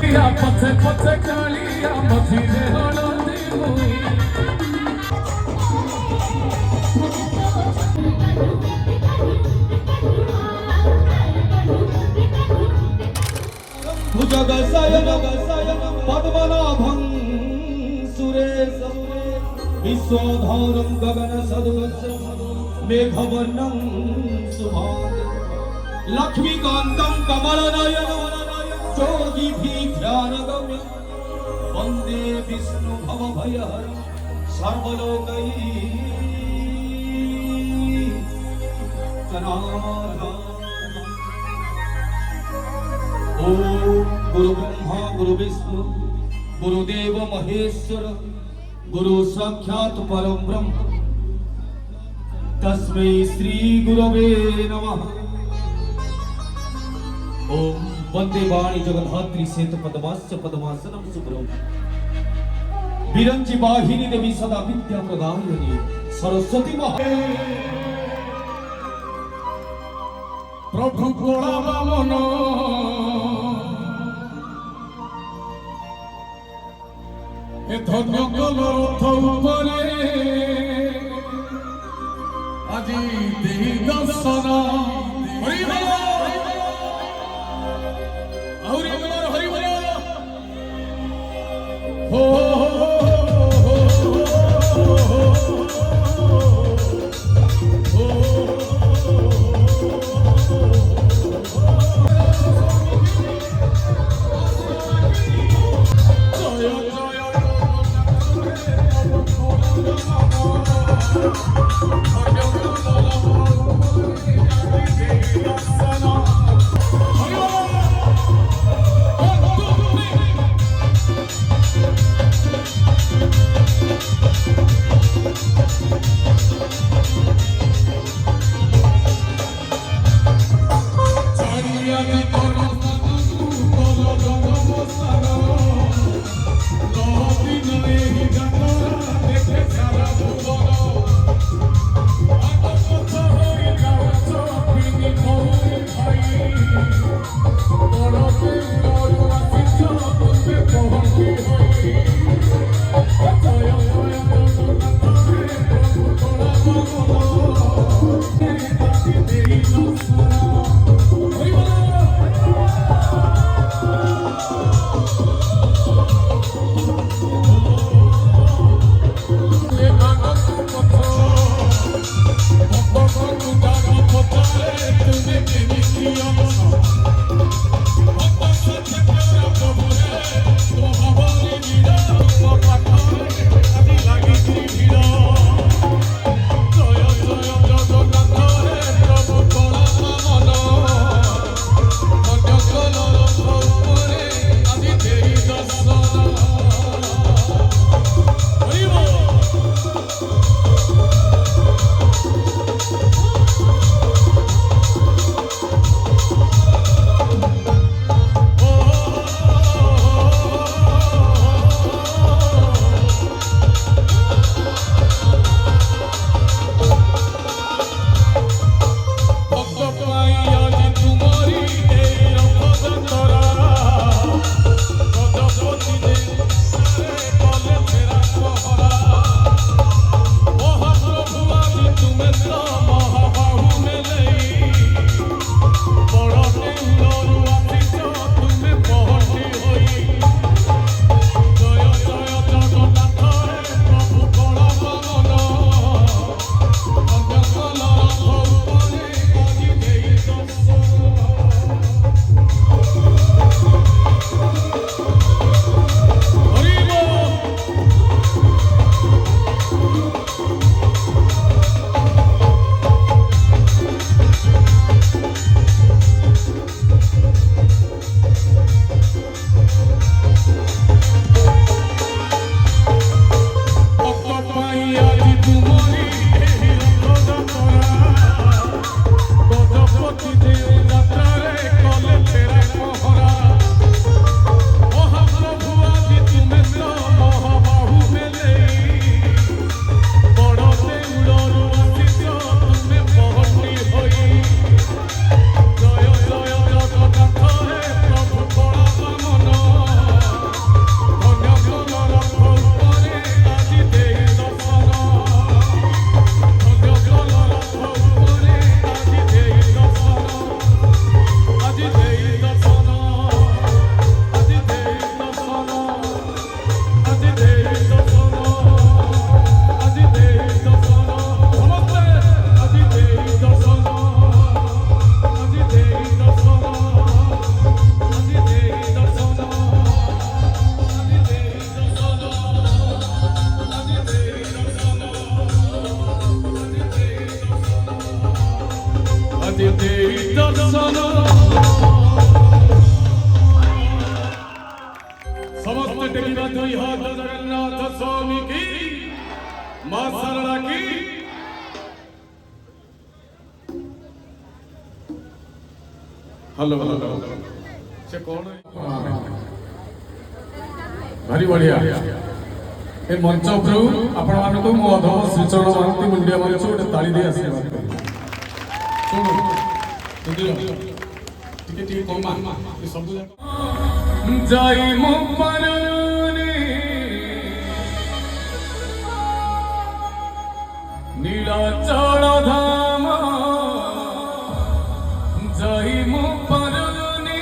पथे पथे कालिया मझिरे हलदी मुई भुजगशयन पद्मनाभं सुरेशं विश्वधारं गगनसदृशं मेघवर्णं शुभांगं लक्ष्मीकान्तं कमलनयनं योगिभिर्ध्यानगम्यं वन्दे विष्णु भवभयहरं सर्वलोकैकनाथं। ओम गुरु ब्रह्मा गुरु विष्णु गुरुदेव महेश्वर गुरु साक्षात परम ब्रह्म तस्मै श्री गुरवे नमः। ओम वंदे वाणी जगन्धात्री सेतु पद्मास्य पद्मासनं शुभ्रं विरंचि वाहिनी देवी सदा विद्या प्रदायिनी सरस्वती महा प्रभु कोला बामन ए धन्य कल रथ उपरे আজি देहि दर्शन हरि बोल हरि बोल हरि बोल हो दे दर्शन समस्त टेकिबा दुई हाथ जगन्नाथ स्वामी की मां सरला की हेलो हेलो से कौन भारी बढ़िया ए मंच उपरू आपण मानको मो अधम श्रीचरण मानती मुंडिया मंच गोटे ताली दे आशीर्वाद करी सुनो सुदियो टिके टिके कमा ए सब जाई मो परने नीलाचल धाम जाई मो परने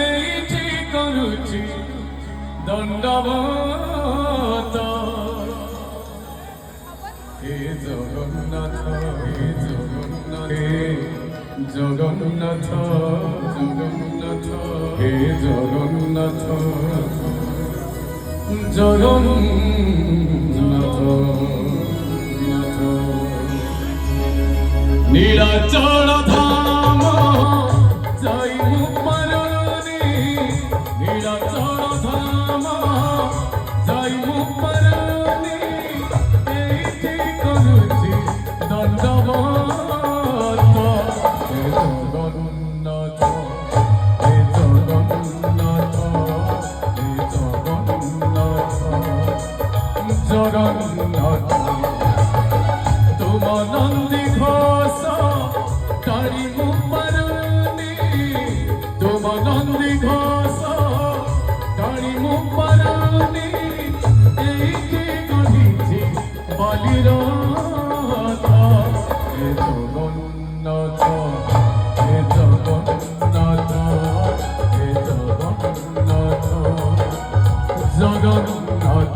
एठी करूची दंडवत हे जगन्नाथ हे जगन्नाथ जगन्नाथ जगन्नाथ हे जगन्नाथ जगन्नाथ नीलाचल धाम जाई मु परने नीलाचल धाम जाई मु परने एठी करूची दंडवत हे जगन्नाथ हे जगन्नाथ हे जगन्नाथ जगन्नाथ तुम नंदी घोष तारी मु परने तुम नंदी घोष तारी मु परने एठी कहिछि बलिरात हे जगन्नाथ हे जगन्नाथ हे जगन्नाथ जगन्नाथ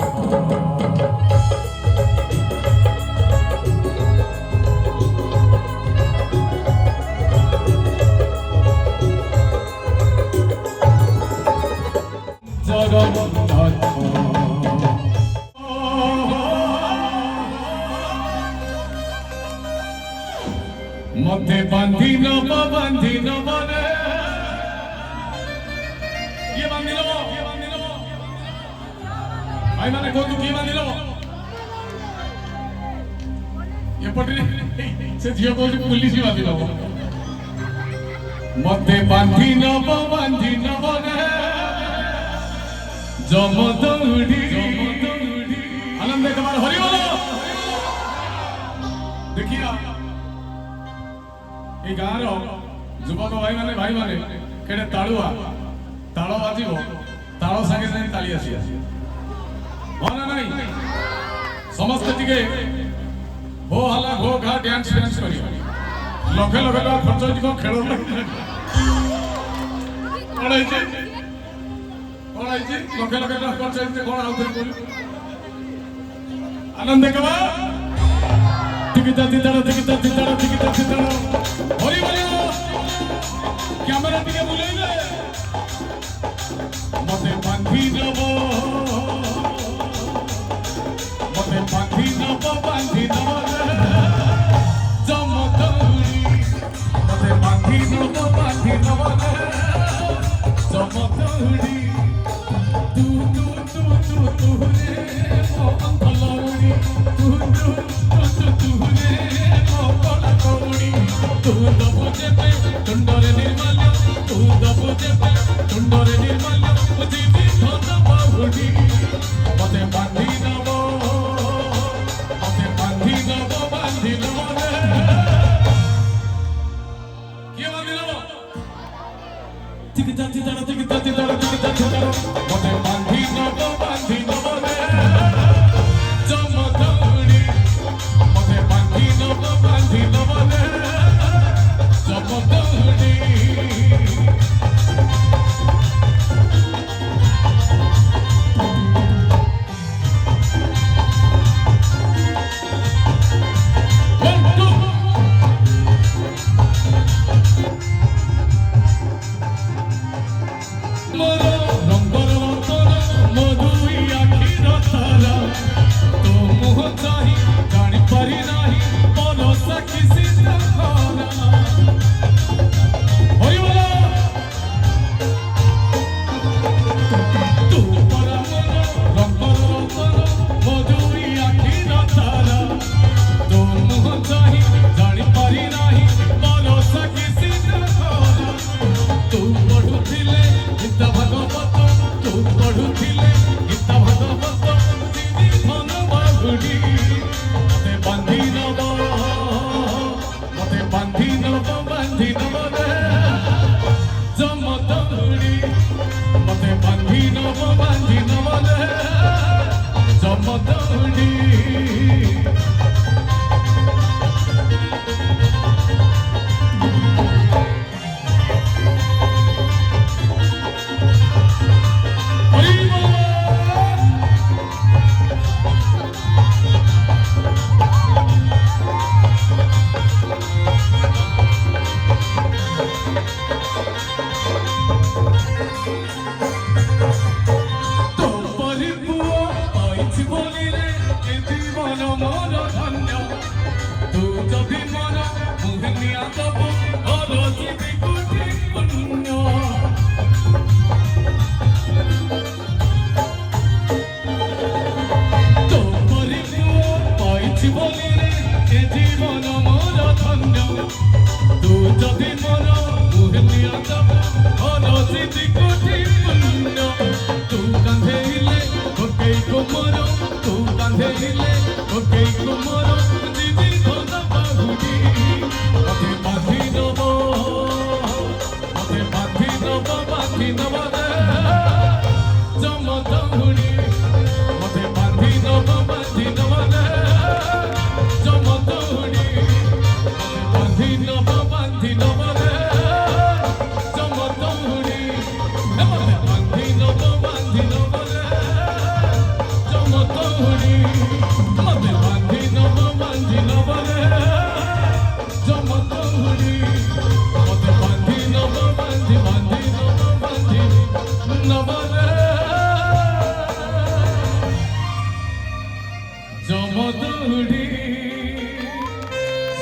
मते बांधी न बने ये बांधी लो भाई माने को तू की बांधी लो ये पटरी से झियो को पुलिस बांधी लो मते बांधी न बने जम दौड़ी आनंद कमाल हरि बोलो देखिया ए गाँव युवक भाई माने केड़े तालुआ ताल बाजिब ताल सागे सागे ताली आसी हाँ ना नहीं समस्त टिके हो हल्ला हो घा डांस डांस करी लखे लखे टका खर्च हो खेल लखे लखे टका खर्च कौन आउ आनंद कबा टिकिटा तिताड़ हरि बोलियो कैमरा टिके बुलेइले मते बांधी नब जम दौड़ी मते बांधी नब जम दौड़ी तू रे मो अंतलौड़ी तू रे मो कलकौड़ी तू दबो जेते तुंडरे निर्माल्य तू दबो जेते तुंडरे निर्माल्य जीवी धन बाहुड़ी मते बांधी नब किए बांधी नब टिकिटा मते बांधी नब रे जम दौड़ी मते बांधी नब रे जम दौड़ी बांधी नव रे जमदुड़ी मते बांधी नव रे जमदुड़ी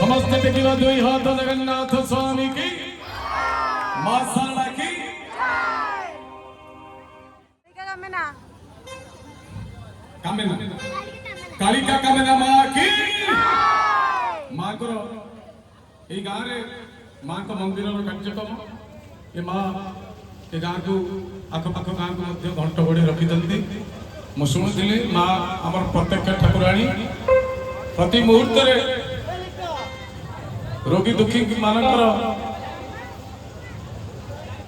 समस्त टेकिवा दुई हाथ जगन्नाथ स्वामी की मां शारदा की कामेना कालिका कामेना मां की मां को ए गाँव रे मां को मंदिर कार्यक्रम ये मां ए गाँव को आखपाख गाँव को मध्य घंट बड़ी रखी मु शुणुली मां आमर प्रत्यक्ष ठाकुराणी प्रति मुहूर्त रे रोगी दुखी मानकर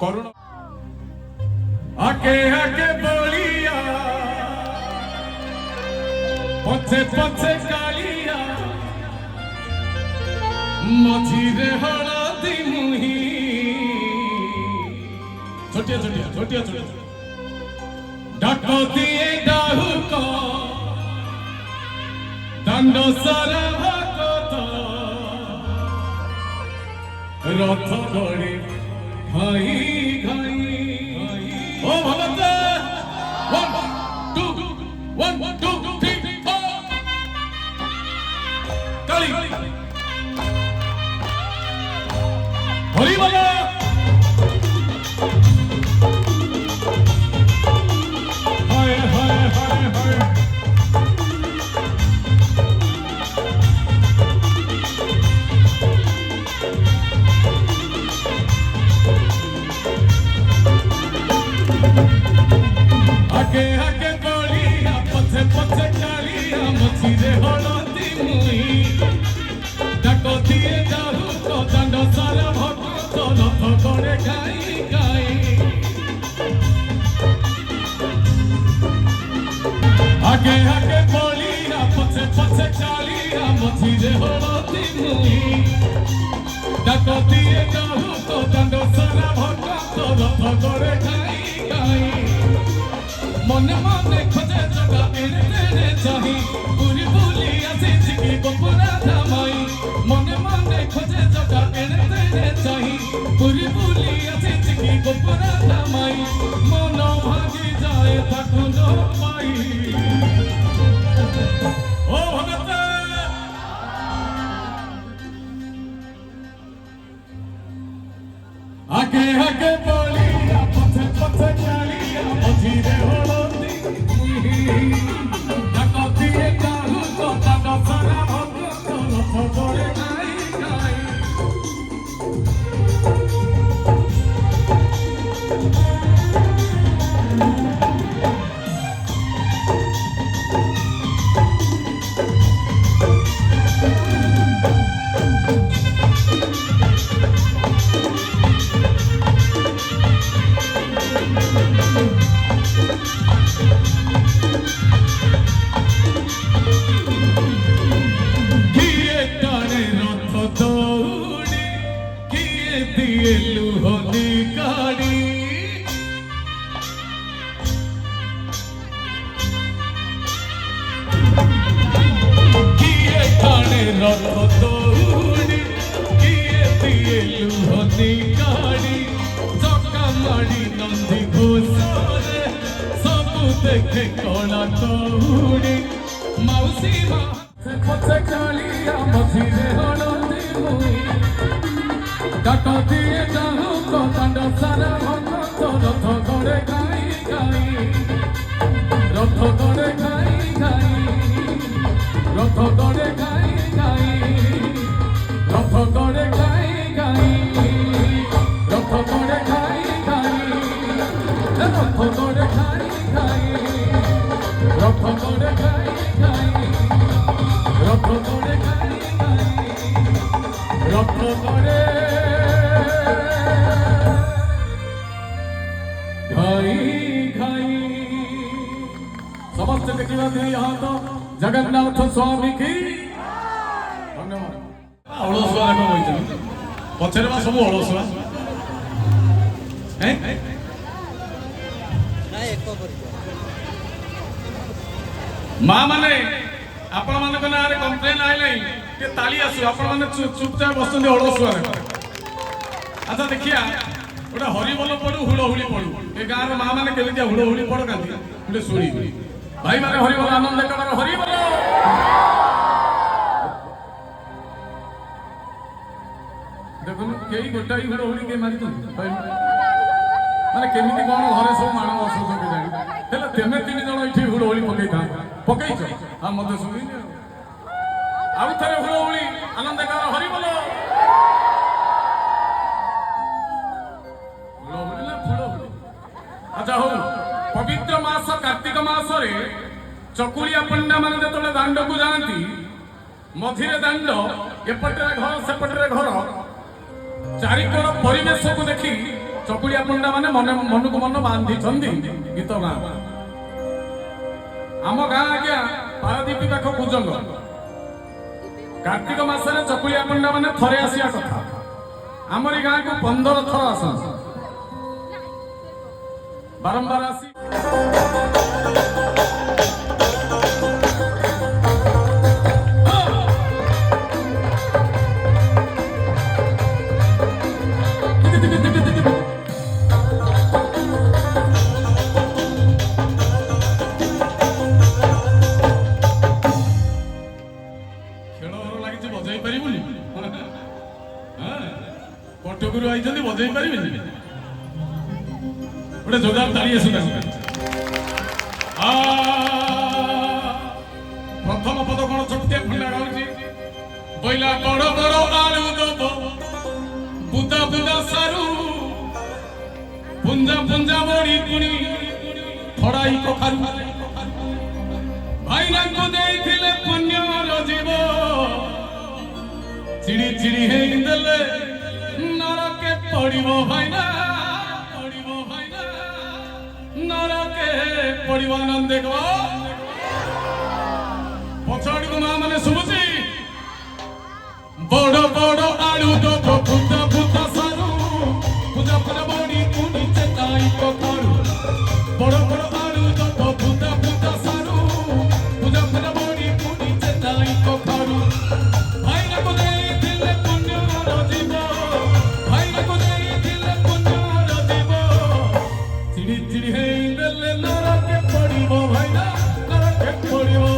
करुण आके आके बोलिया पछे पछे कालिया मझीरे हळदी मुही छोटिया छोटिया छोटिया छोटिया डाक दिए डाहुक दंड सारा भगत रथ गड़े घाई घाई ओ भगत 1 2 3 4 काली हरि बोलो हाय हाय हाय हाय आगे आगे बोलिया पछे पछे कालिया मछीरे हळदी मुई डाक दिए डाहु तो दंड सारा भगत रथ गड़े गाई गाई आगे आगे बोलिया पछे पछे कालिया मछीरे हळदी मुई डाक दिए डाहु तो दंड सारा भगत रथ गड़े गाई गाई मने मने खोजे जगा एने तेने चाही पूरी भूली आसी की बपुरा धामाई मने मने खोजे जगा एने तेने चाही पूरी भूली आसी की बपुरा धामाई मन भागी जाए ताकू न पाई ओ भगत आगे आगे बोलिया पछे पछे कालिया मझीरे दिए लुहनी काड़ी किए ठाणे रथ दौड़ी किए दिए लुहनी काड़ी चका माड़ी नंदी घोषरे सबू देखे कला कौड़ी मौसी माँ पछे कालिया मझिरे हलदी मुई डाक दिए जाहु तो दांड सारा भक्त रथ गड़े गाई गाई रथ गड़े गाई गाई रथ गड़े गाई गाई रथ गड़े गाई गाई रथ गड़े गाई गाई रथ गड़े गाई गाई रथ गड़े गाई गाई रथ गड़े गाई गाई रथ गड़े घाई घाई समस्त देखिवा दे यहाँ तो जगन्नाथ स्वामी की धन्यवाद अलसुआ देखो होइछन पछरे बा सब अलसुआ हैं ना एक पर मां माने आपण माने को नारे कंप्लेन आइले के ताली आसु आपण माने चुपचाप बसुंदे अलसुआ देखो अच्छा देखिया ओटा हरि बोल पडू हुड़ो हुड़ी पडू ए गाँव रे मां माने केमिति हुड़ो हुड़ी पड़ कांदी गुटे सुनी भाई माने हरि बोल आनंद कर हरि बोल देखो केई गोटाई हुड़ो हुड़ी के मारि तुम माने केमिति कोन घरे सब माण बसु सब जानि हेले तेमे तीन जण इठी हुड़ो हुड़ी पकई था पकई छ हां मते सुनी आउ थरे हुड़ो हुड़ी आनंद कर हरि बोल अच्छा हो पवित्र मास कार्तिक मास रे चकुलिया पंडा माने जतले दांड को जानती मझिरे दांड एपटरे घर सेपटरे घर चारिकोर परिवेश को देखी चकुलिया पंडा माने मन को मन बांधी छंदी गीत गाँ आम गाँ आज्ञा पारादीप पाख कुजंग कार्तिक मास रे चकुलिया पंडा माने थरे आसिया कथा आमरी गाँ को 15 थर आसन बारंबार आसी बजाई पारि कटकरू आई बजाई पारि गोटे जोरदार ताली आसुना प्रथम पद कौन छुटिया खंडा गाँची बैला बड़ बड़ आलू दब बुदा बुदा सारू पुंजा पुंजा बड़ी कुणी फड़ाई कखारू भाईना को देइथिले पुण्यर जीव चिड़ी चिड़ी हेई देले नरके पड़िबो भाईना नरके पड़िबो आनंद देखो पछाड़ी को मां माने सुबुची बड़ बड़ आलू दो फुटा फुटा सारू पूजा पूजा बड़ी कुनी चेताई कखारू बड़ बड़ आलू दो फुटा फुटा सारू पूजा पूजा बड़ी कुनी चेताई कखारू भाईना को देइथिले पुण्यर जीव भाईना को देइथिले पुण्यर जीव चिड़ी चिड़ी हेई देले नरके पड़िबो भाईना नरके पड़िबो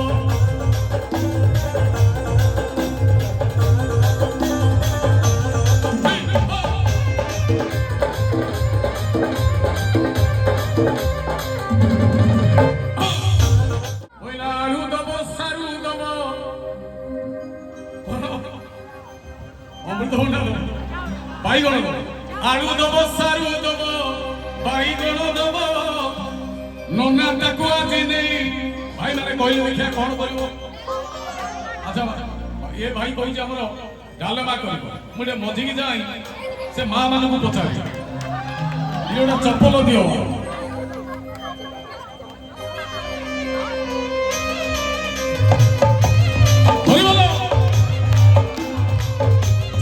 बैगण आलू दब सारू दब बैगण दब नना ताकू आज नहीं भाई माने कहले देखिया कौन करिवो अच्छा ये भाई कहि जे हमर डालमा करिवो मुडे मझी की जाई से मां माने को पछाड़ी इयोटा चप्पल दियो हरि बोलो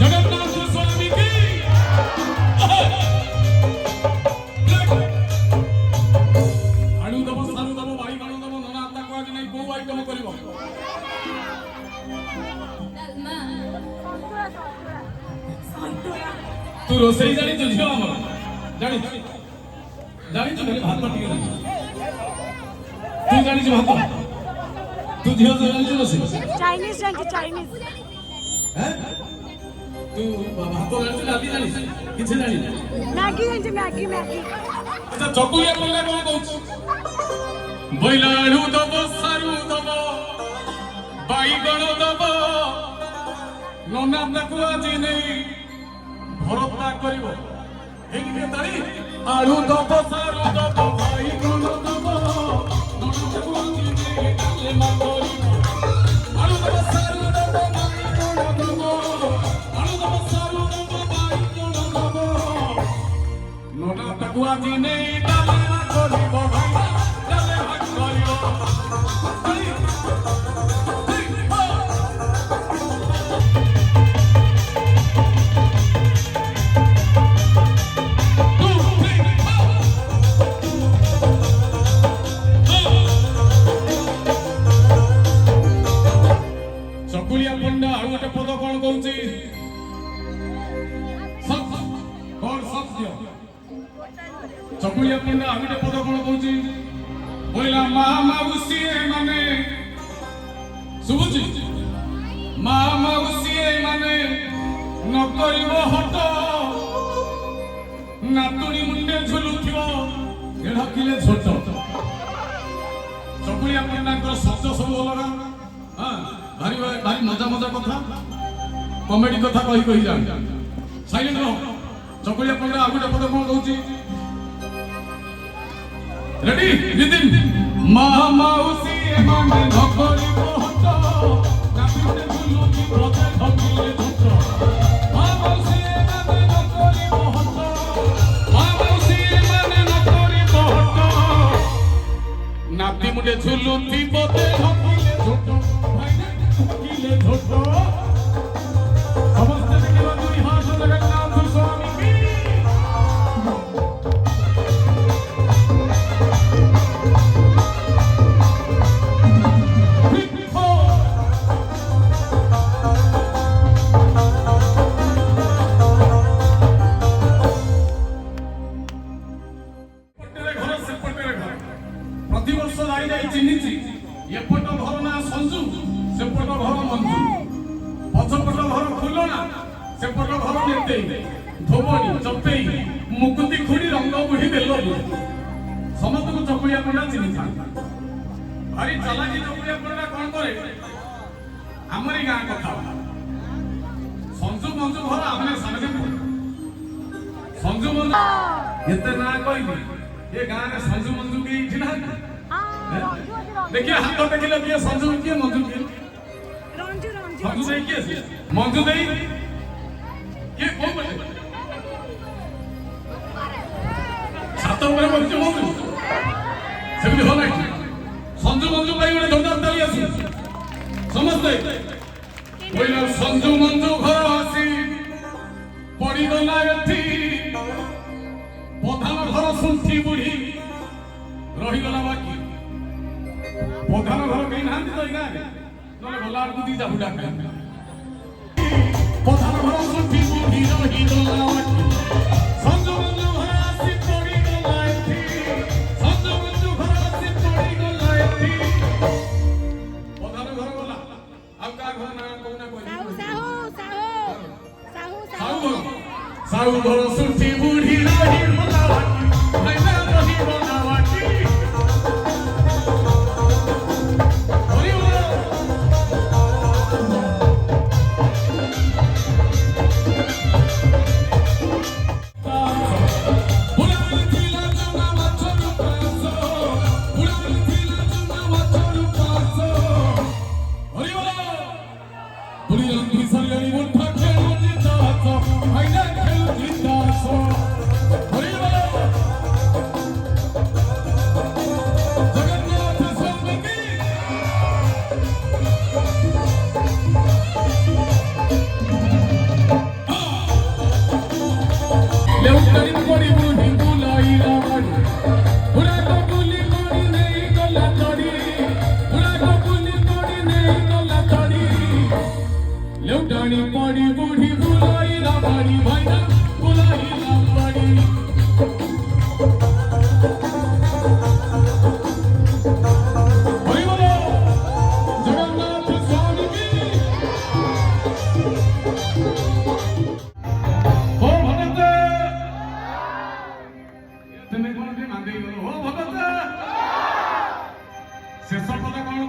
जगन्नाथ स्वामी की तू रोसई जानी तू झियो हमर जानी जानी तू भात पटी तू जानी भात तू झियो जानी तू रोसई चाइनीज जानी चाइनीज हैं तू भात जानी डाली जानी किछ जानी मैगी जानी मैगी मैगी अच्छा चकुलिया पल्ला कोन कहू बैलाडू दब सारू दब बाईगण दब नना ताकू आजी नहीं भरता करिवो एक के तारी आलू दब सारू दब बाईगण दब नना ताकू आजी नहीं डाले मा करिवो आलू दब सारू दब बाईगण दब आलू दब सारू दब बाईगण दब नना ताकू आजी नहीं डाले मा करिवो भाई डाले मा करिवो चकुलिया पंडा आउ गोटे पद कौन कहूची चकुलिया पंडा आउ गोटे पद कौन कहूची बोला मा माउसीए माने सुबुची मा माउसीए माने न करिवो हट नातुणी मुंडे झुलुथिवो एढा किले छोट चकुलिया पंडा को शब्द सब अलगा हां भारी भारी मजा मजा कथा कॉमेडी कथा कही कही जान साइलेंट रहो चकुलिया पंडा आगु पद कोन कहूची रेडी नितिन मा माउसी माने धकरी बहत नातिने झुलुकी प्रते धकिले झुट मा माउसी माने धकरी बहत मा माउसी माने धकरी बहत नाति मुंडे झुलुकी प्रते धकिले झुट किले झोटो समस्त देखिबा दुई हाथ जगन्नाथ स्वामी की पट्टेरे घर से पट्टेरे घर प्रतिवर्ष जाई जाई चिन्हिची एपट घर ना संजू सेपट घर मंजू पछपट घर फुलना सेपट घर नेते धोबनी चपेई मुकुति खुड़ी रंग बुढ़ी बेलो समस्त को चकुलिया पंडा चिन्हि था भारी चालाकी चकुलिया पंडा कौन करे हमरी गां कथा संजू मंजू घर आमने सामने संजू मंजू एते ना कहबी ए गां रे संजू मंजू की ठिना देखिए हाथ देखिले किए संजू किए मंजू किए मंजू देई किए मंजू देई ये कौन बने छात ऊपर बच्चे मंजू सेबी हो नाही संजू मंजू भाई गोटे जोरदार ताली आसी समझते बोला संजू मंजू घर आसी पड़ी गला एठी प्रधान घर सुंठी बुढ़ी रही गला बाकी प्रधान घर कहीं ना तो गाँ नले गला को दी जाबुडा प्रधान घर सुंठी बुढ़ी रही गला बाकी संजू मंजू घर आसी पड़ी गला एठी संजू मंजू घर आसी पड़ी गला एठी प्रधान घर गला अब का घर ना कोना कोई साहू घर सुंठी बुढ़ी रही गला बाकी भाई ना रही गला बाकी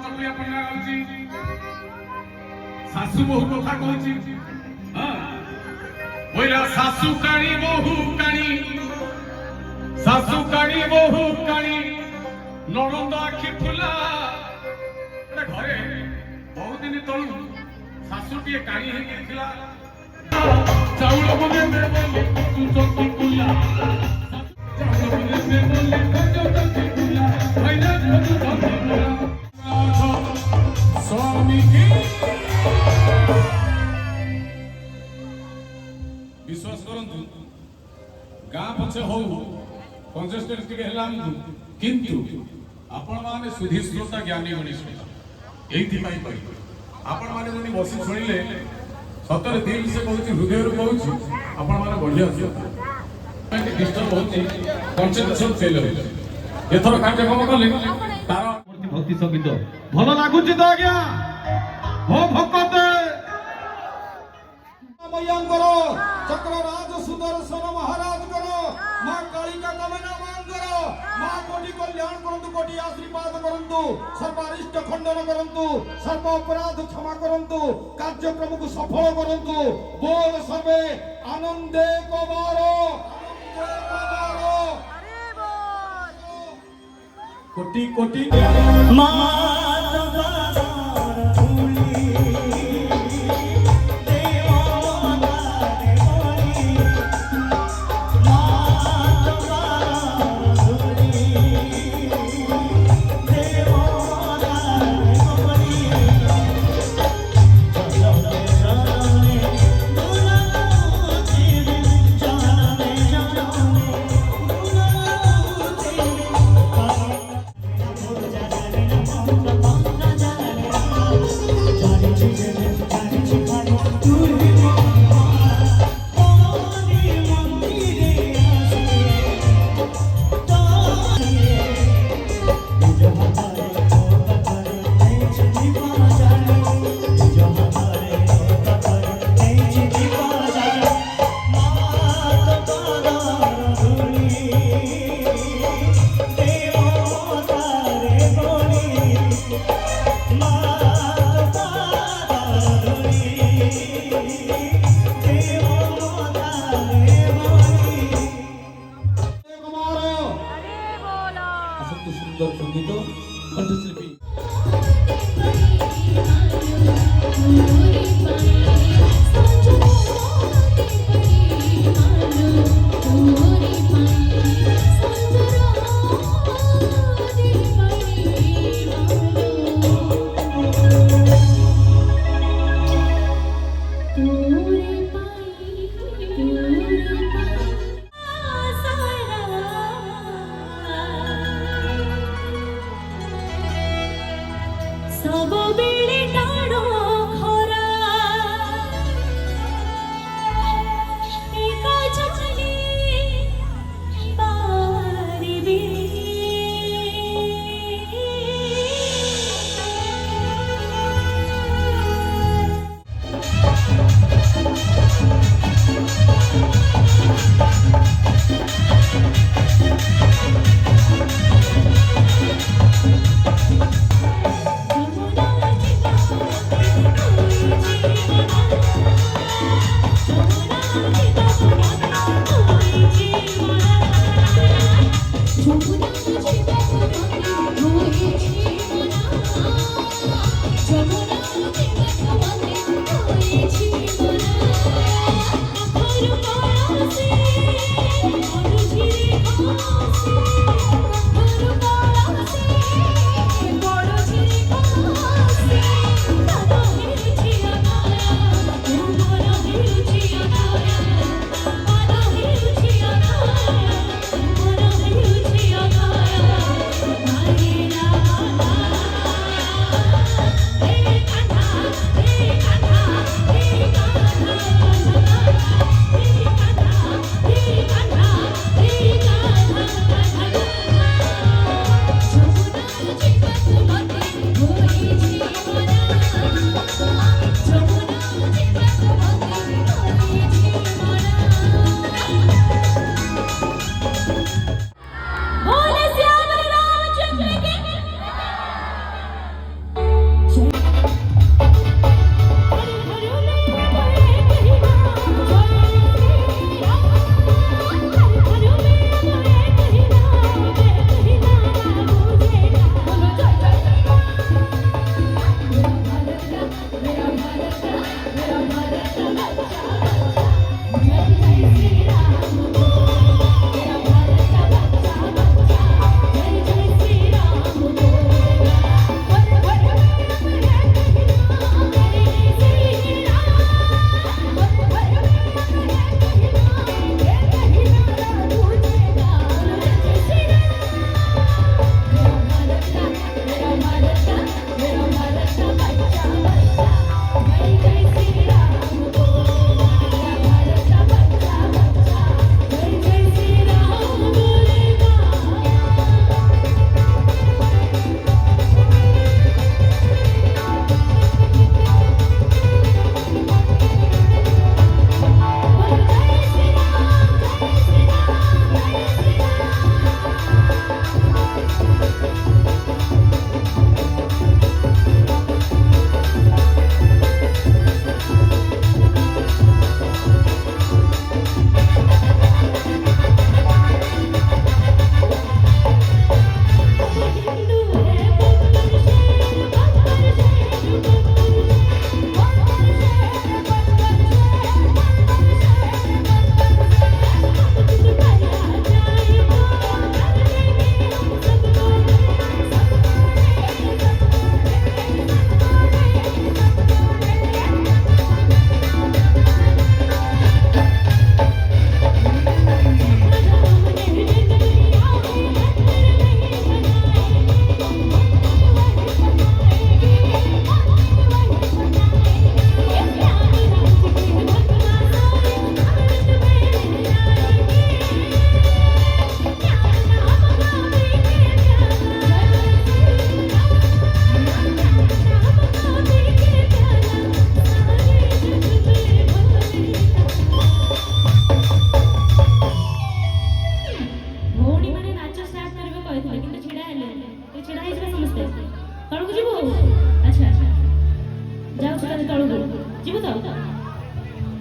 चक्रिया पन्ना गाउची सासू बहु कथा कहूची हां बोला सासू काणी बहु काणी नरंद आखि फुला घरे बहुत दिन तलू सासुटीए काणी हेला चाउल बने बोले तू चौकी कुला चाउल बने बोले तू चौकी कुला भैया तू चौकी कुला स्वामी की विश्वास करंतु गाँ पछे हो कंजेस्टेड टिके हेला किंतु आपण माने सुधी श्रोता ज्ञानी मनीष एथि पाई पाई आपण माने जनी बसी सुनिले सतर दिल से कहूँ हृदय कहूँ आपण माने बढ़िया डिस्टर्ब होची कंसंट्रेशन फेल हो एथर कार्यक्रम कले तार भक्ति संगीत भल लागुची तो आज्ञा हो भक्त मयंकर चक्रराज सुदर्शन महाराज करो मां कालिका कमना मान करो मां कोटि कल्याण करंतु कोटि आशीर्वाद करंतु सर्वारिष्ट खंडन करंतु सर्व अपराध क्षमा करंतु कार्यक्रम को सफल करंतु बोल सर्वे आनंदे कबारो कोटि कोटि सुंदर संगीत कंठशिल्पी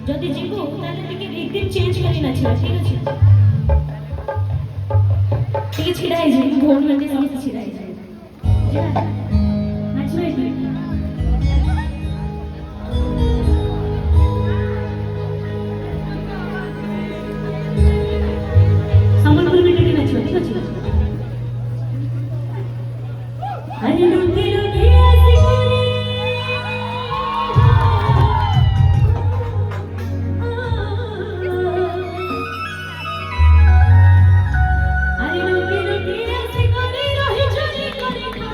যদি জীবু তাহলে টিকে একদিন চেঞ্জ করি না ছিল ঠিক আছে ଟିକେ ଛିଡ଼ା ହେଇଯିବେ ଭଉଣୀମାନେ ସମସ୍ତେ ଛିଡ଼ା ହେଇଯିବେ ନାଚିବେ ସମ୍ବଲପୁର ବି ଟିକେ ନାଚିବ ଠିକ ଅଛି ଆରେ ଲୁଙ୍ଗି ଲୁଙ୍ଗି ଆସି କରି ଆରେ ଲୁଙ୍ଗି ଲୁଙ୍ଗି ଆସି କରି ରହି ଚୋରି କରି ଖା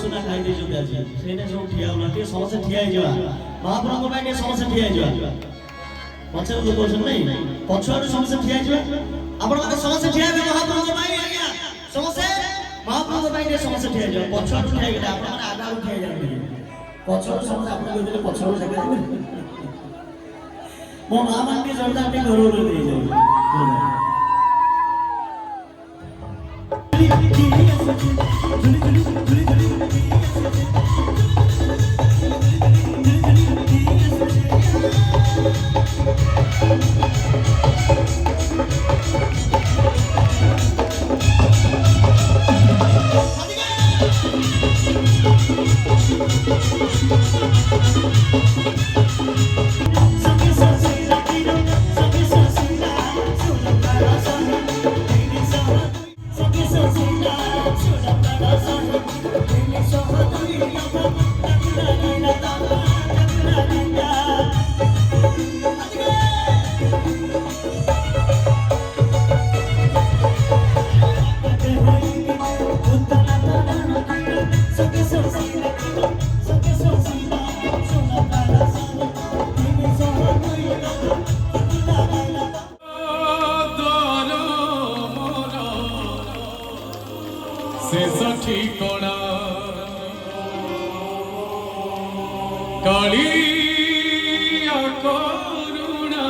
उषुना खाई देइछन्ते आज सेने सब ठिया हुनांती समस्या ठिया हेइजा महाप्रभु ପାଇଁ ଟିକେ समस्या ठिया हेइजा पछर लोक अछन नै पछर समस्या ठिया हेइजा आपण माने समस्या ठिया हेबे महाप्रभु ପାଇଁ आज्ञा समस्या महाप्रभु ପାଇଁ ଟିକେ समस्या ठिया हेइजा पछर ठिया हेइजा आपण माने आगा उठिया हेइजा पछर समस्या आपण कहले पछर जगह मो मां माने जोरदार के घर ओर दे जाई शेष ठिकणा कालिया करुणा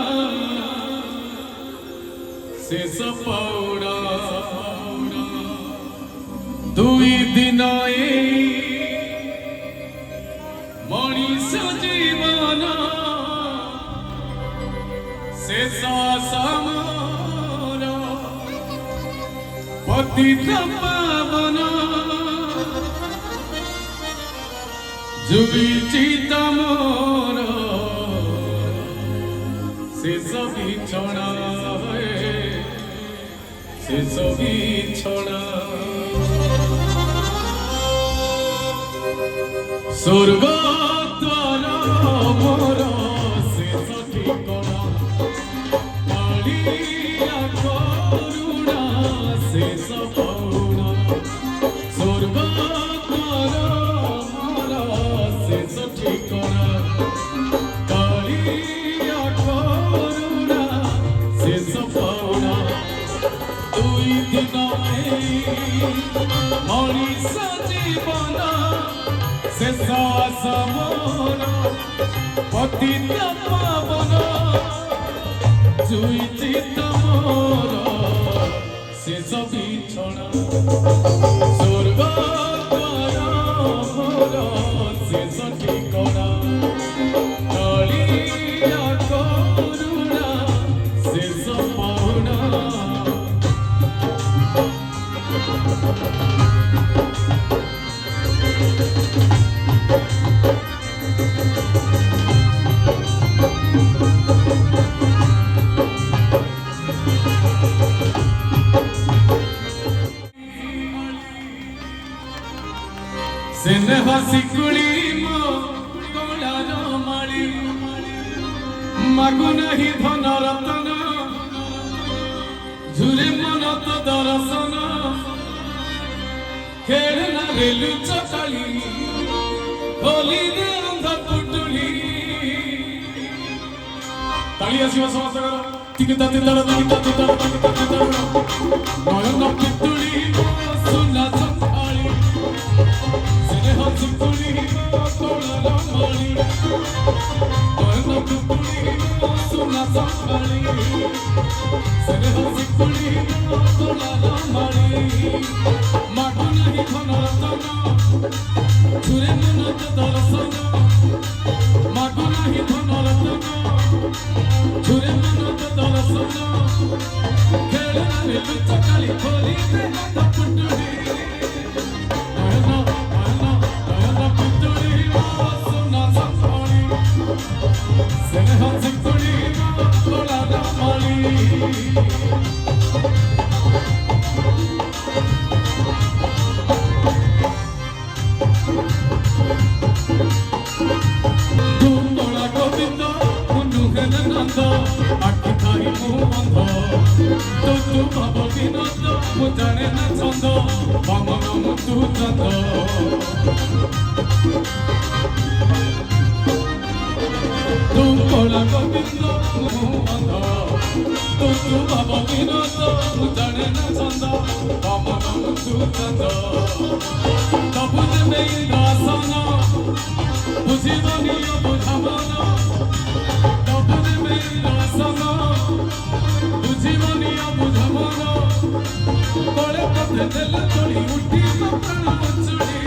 शेष पौड़ा दुई दिन मनीष जीवन शेष समर पतित पावन जुईची तमोर शेष बिछड़ा शेष बिछड़ा स्वर्ग द्वार मोर शेष ठिकणा कालिया करुणा शेष पौड़ा स्वर्ग द्वार मोर शेष ठिकणा कालिया करुणा शेष पौड़ा दुई दिन मनीष जीवन शेष समर पतित पावन जुईची तमोर शेष बिछड़ा स्वर्ग द्वार मोर शेष ठिकणा कालिया करुणा शेष पौड़ा स्नेह शिकुड़ी मो कलार माली मागु नहीं धन रतन झुरे मन तो दर्शन खेलना रेलु चकाली होली दे अंध पुटुली ताली आसीबा समस्त कर तिकिता तितर तिकिता तितर तिकिता तितर नयन पुटुली सुना चकाली स्नेह शिकुड़ी मो कलार माली नयन पुटुली सुना चकाली स्नेह शिकुड़ी मो कलार माली मागु नहीं धन रतन झुरे मन तो दर्शन मागु नहीं धन रतन झुरे मन तो दर्शन खेलना रेलु चकाली खोली दे अंध पुटुली नयन पुटुली मो सुना चकाली स्नेह शिकुड़ी मो कलार माली गोविंद ହେଲେ ନନ୍ଦ ଆଖି ଥାଇ ମୁଁ ବନ୍ଧ ତୁ ଭାବ ବିନୋଦ ମୁଁ ଜାଣେ ନା ଛନ୍ଦ ବାମନ ମୁଁ ତୁ ଚନ୍ଦ ତୁ କଳା ଗୋବିନ୍ଦ ମୁଁ ବନ୍ଧ ତୁ ଭାବ ବିନୋଦ ମୁଁ ଜାଣେ ନା ଛନ୍ଦ ବାମନ ମୁଁ ତୁ ଚନ୍ଦ ତବୁ ଯେବେ ଇନ୍ଦ୍ରାସନ ବୁଝିବନି ବୁଝାମନ ତବୁ ଯେବେ ଇନ୍ଦ୍ରାସନ ବୁଝିବନି ବୁଝାମନ କଳେ ପଥେ ଦେଲେ ତୋଳି ଉଠିବ ପ୍ରାଣ ମଞ୍ଚୁଡ଼ି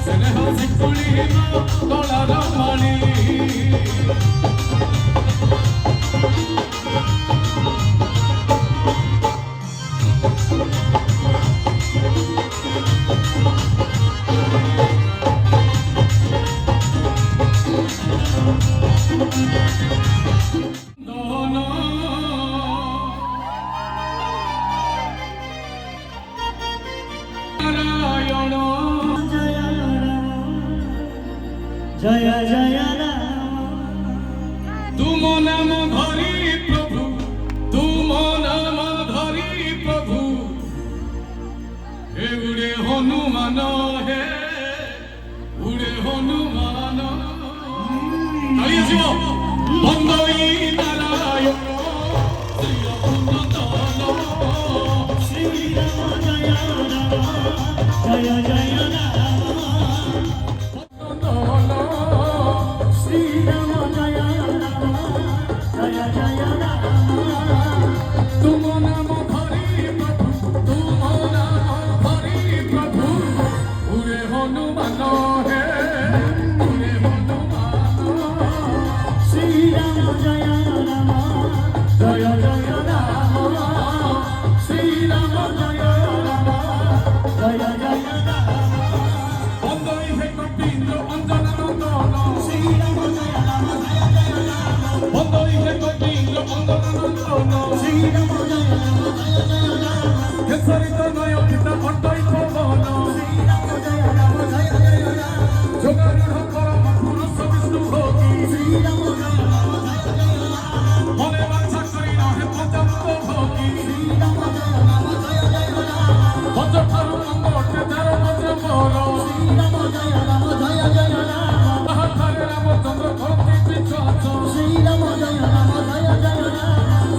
ସ୍ନେହ ଶିକୁଳିବ କଳାର ମାଳି নারায়ণ জয় জয় রাম তুম নাম ধরি প্রভু তুম নাম ধরি প্রভু হে উড়ে হনুমান হে উড়ে হনুমান তাড়িয়ে শিব বন্দই নারায়ণ শ্রী রঘুনন্দন শ্রী রাম জয় রাম জয় জয় রাম শ্রী রাম জয় রাম জয় জয় রাম তুম নাম ধরি প্রভু তুম নাম ধরি প্রভু উড়ে হনুমান হে উড়ে হনুমান শ্রী রাম জয় রাম জয় জয় রাম শ্রী রাম জয় রাম জয় জয় রাম বন্দই হে কপীন্দ্র অঞ্জন নন্দন শ্রী রাম জয় রাম জয় জয় রাম বন্দই হে কপীন্দ্র অঞ্জন নন্দন শ্রী রাম জয় রাম জয় জয় রাম কেশরিত নয়নিত অটই পবন শ্রী রাম জয় রাম জয় জয় রাম যোগারূঢ় পরম পুরুষ বিষ্ণু ভোগী শ্রী রাম জয় রাম জয় জয় রাম মনে বাঞ্ছা করি রহে পঞ্চামৃত ভোগী শ্রী রাম জয় রাম জয় জয় রাম বজ্র ঠারু অঙ্গঠে তের বজ্র মোর শ্রী রাম জয় রাম জয় জয় রাম তাহা ঠারে রামচন্দ্র করতে পিছাচ শ্রী রাম জয় রাম জয় জয় রাম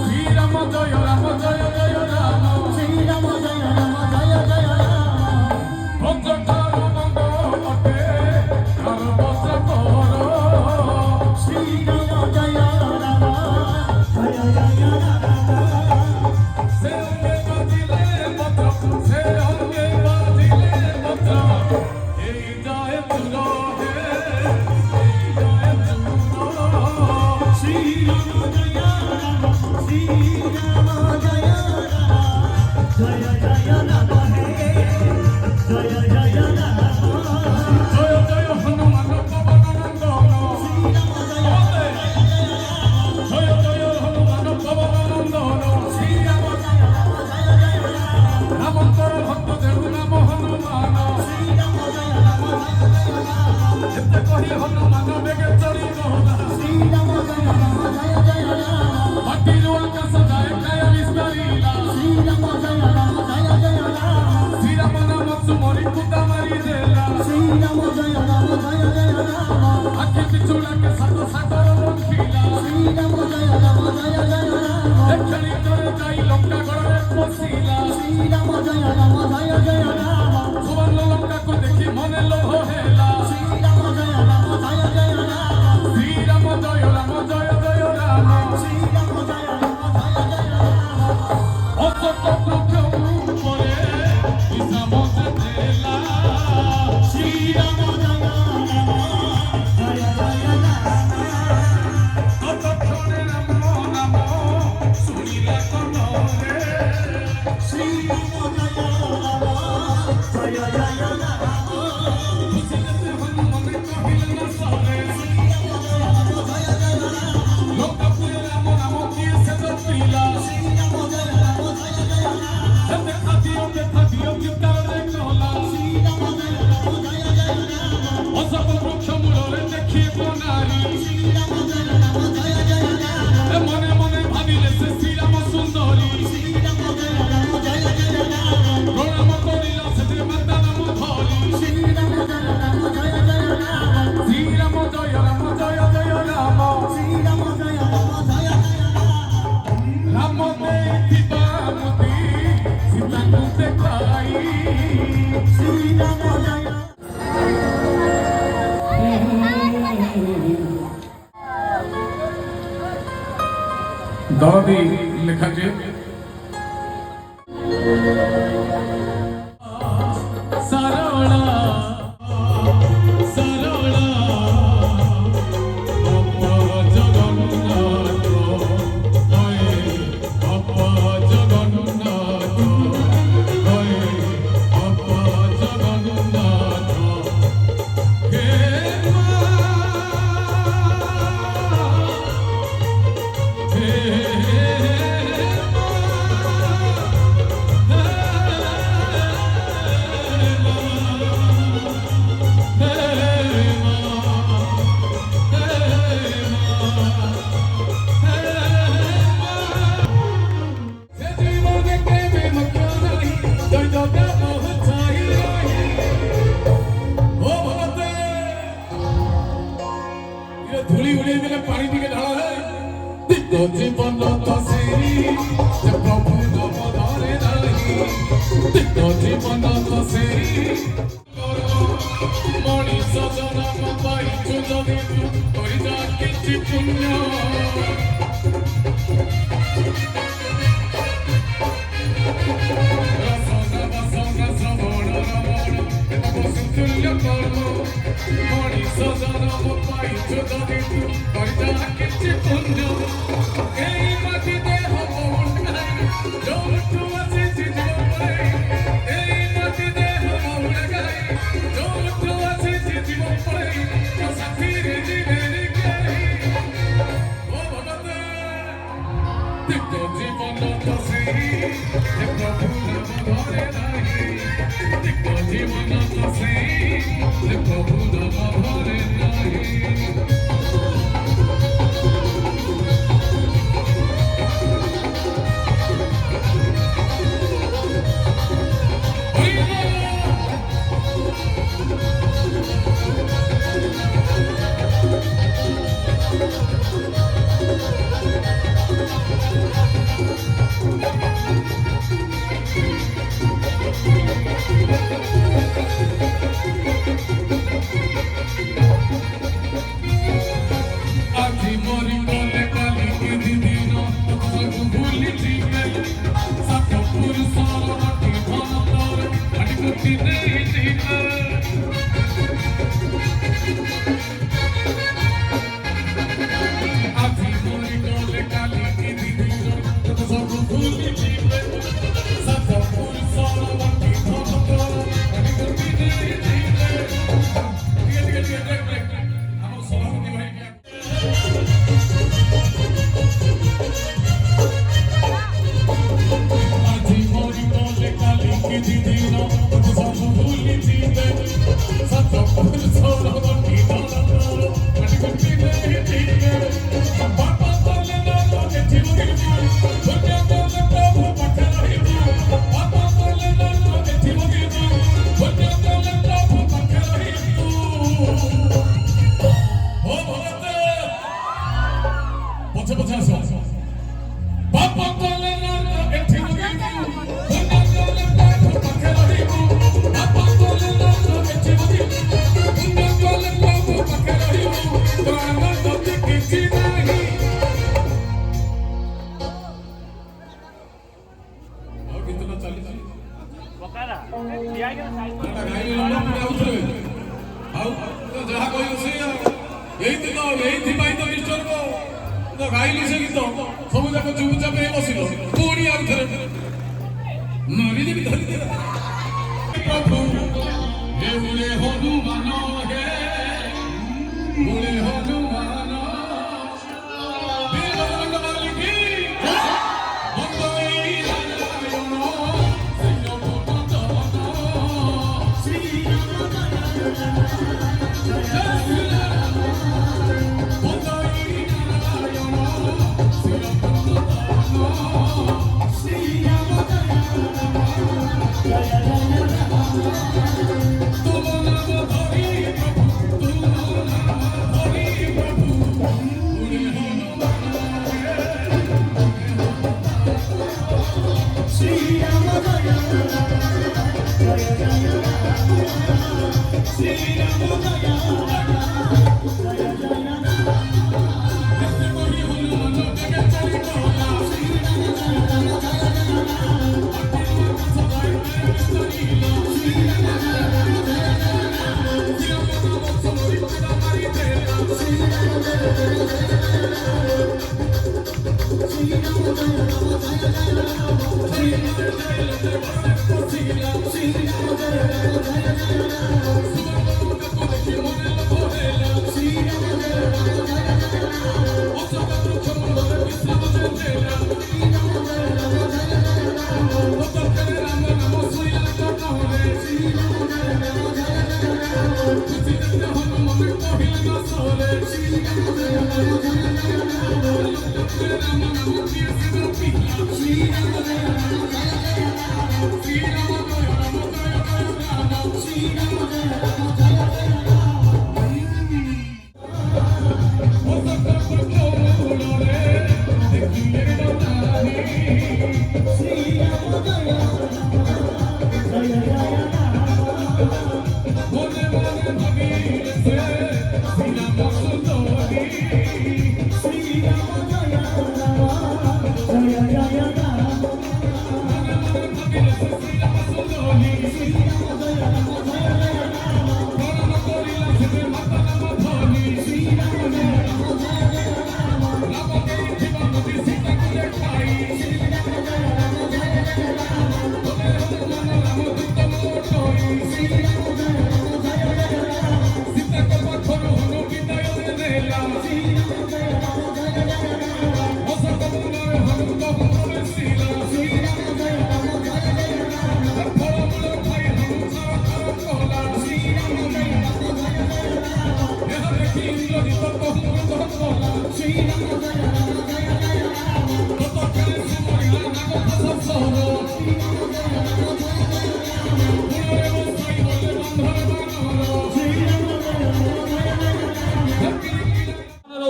শ্রীরাম জয় রাম জয় জয় রাম শ্রী রাম জয় রাম জয় জয় রাম বজ্র ঠারু অঙ্গঠে তের বজ্র মোর শ্রী রাম জয় রাম জয় জয় রাম সে অঙ্গে বাজিলে বজ্র সে অঙ্গে বাজিলে বজ্র এই যায় তুল হে এই যায় তুল শ্রী রাম জয় রাম শ্রী রাম জয় রাম জয় জয় রাম হে জয় জয় রাম জয় জয় হনুমান পবন নন্দন শ্রী রাম জয় জয় জয় হনুমান পবন নন্দন শ্রী রাম জয় রাম জয় জয় রাম রামন্তর ভক্ত দেহু নাম হনুমান শ্রী রাম জয় রাম জয় জয় রাম এতে কহি হনুমান বেগে চড়ি গলা শ্রী রাম জয় রাম জয় জয় রাম মাটির আকাশ যায় কায়া বিস্তারিলা শ্রী রাম জয় রাম জয় জয় রাম শ্রীরাম নাম সুমরি কুদা মারি দেলা শ্রী রাম জয় রাম জয় জয় রাম আখি পিছুড়াকে সাত সাগর রখিলা শ্রী রাম জয় রাম জয় জয় রাম এখানি করে যাই লঙ্কা গড়ে পশিলা শ্রী রাম জয় রাম জয় জয় রাম সুবর্ণ লঙ্কাକୁ দেখি মনে লোভ হেলা শ্রী রাম জয় রাম জয় জয় রাম শ্রীরাম জয় রাম জয় জয় রাম শ্রী রাম জয় রাম জয় জয় রাম অশোক বৃক্ষ উপরে বিষাম দেলা শ্রী রাম জয় রাম জয় জয় রাম ততক্ষণে রাম নাম শুনিলে কনরে শ্রী রাম জয় রাম জয় জয় রাম বুঝিলে হনুমান কহিলে না সরে লঙ্কাপুরে রাম নাম কিয়ে সে জপিলা দেখা দিও কি কারণে কলা ଦରଦୀ ଲେଖାଛି ସରଳା ସରଳା ଅପ ଜଗନ୍ନାଥ ହଏ ଅପ ଜଗନ୍ନାଥ ହଏ ଅପ ଜଗନ୍ନାଥ ହେ ମା धूली उड़े दिले पानी टिके ढाल है जीवन तो सेरी जे प्रभु नम धरे नहीं जीवन तो सेरी मनीष जन्म पाइछु जदि करि जा किछि पुण्य मनीष जन्म पाइछु जदि करि जा किछि पुण्य एई माटी देह बहुनाई जोठु अछि जीवन पड़े एई माटी देह बहुनाई जोठु अछि जीवन पड़े तो साथी रे जीवेनी के ओ भगते दिक्क जीवन तो सेरी जे प्रभु नाम धरे नाही दिक्क जीवन तो सेरी जे प्रभु नाम धरे नाही गाइली से गीत सब जाक चुपचाप बसिल पुणी आउ थे मारिदेवी धरी प्रभु हे बोले हनुमान हे बोले हनुमान वीरभद्र मालिकी बंदई नारायण श्री Jaya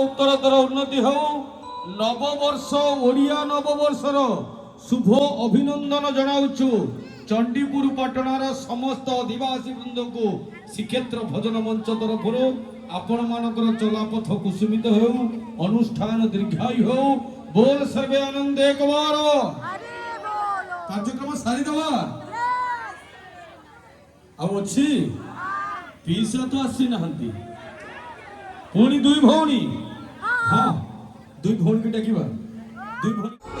उत्तरोत्तर उन्नति हो नववर्ष ओडिया नववर्षर शुभ अभिनंदन जनाऊछु चंडीपुर पटनार समस्त अधिवासी वृंद को श्रीक्षेत्र भजन मंच तरफ आपण मानकर चलापथ कुसुमित हो अनुष्ठान दीर्घायु हो बोल सर्वे आनंद एक बार कार्यक्रम सारी दवा अब अच्छी पीस तो आसी नहांती पुणी दुई भौणी हाँ दुई भौणी के डाकिबा दुई भौणी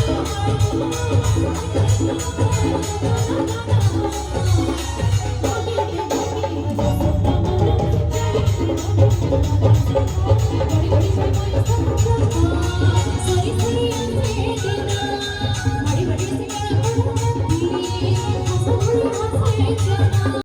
Thank you.